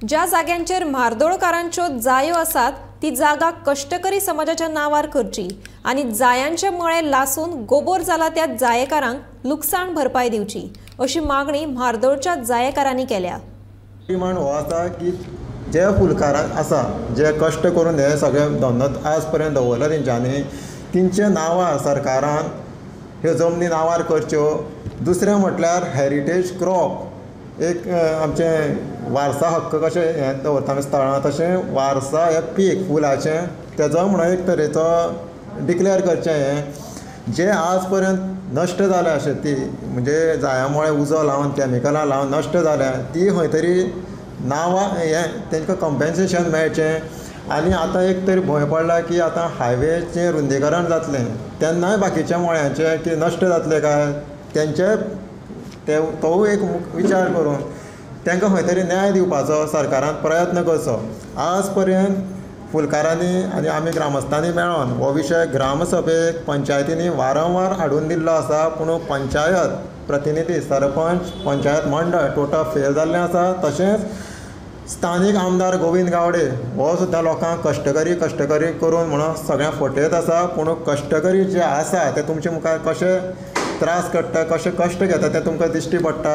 ज्या जाग्यांचेर म्हार्दोळकारांच्यो जायो आसात ती जागा कष्टकरी समाजाच्या नांवार करची आनी जायांचे मळे लासून गोबोर जाला त्या जायेकारांक लुकसाण भरपाय दिवची अशी मागणी म्हार्दोळच्या जायेकारांनी केल्या। डिमांड हो आसा की जे फुलकारां आसा जे कश्ट करून हे सगळे धंदो आज पर्यंत दवरला तेंच्यांनी तेंचे नांवार सरकारान ह्यो जमनी नांवार करच्यो। दुसरें म्हटल्यार हेरिटेज क्रॉप एक आमचे वारसा हक्क कशें हें दवरता स्थळां तशें वारसा हें पीक फुलाचें तेजो म्हणून एक तरेचो डिक्लेअर करचें हें जे आज पर्यंत नश्ट जाल्या अशें ती म्हणजे जायामुळे उजो लावन कॅमिकलां लावन नश्ट जाल्या ती खंय तरी नांवां हें तांकां कंपेन्सेशन मेळचें। आनी आतां एक तरी भंय पडला की आतां हायवेचें रुंदीकरण जातलें तेन्नाय बाकीच्या मळ्यांचें की नश्ट जातलें काय तेंचे तो एक विचार करून तांकां खंय तरी न्याय दिवपाचो सरकारान प्रयत्न करचो। आज पर्यंत फुलकारांनी आनी आमी ग्रामस्थांनी मेळोन हो विशय ग्रामसभेक पंचायतींनी वारंवार हाडून दिल्लो आसा पूण पंचायत प्रतिनिधी सरपंच पंचायत मंडळ टोटल फेल जाल्लें आसा। तशेंच स्थानीक आमदार गोविंद गावडे हो सुद्दां लोकांक कश्टकरी करून म्हणून सगळ्यांक फटयत आसा पूण कश्टकरी जे आसा ते तुमचे मुखार कशे त्रास काडटा कशे कश्ट घेता ते तुमकां दिश्टी पडटा।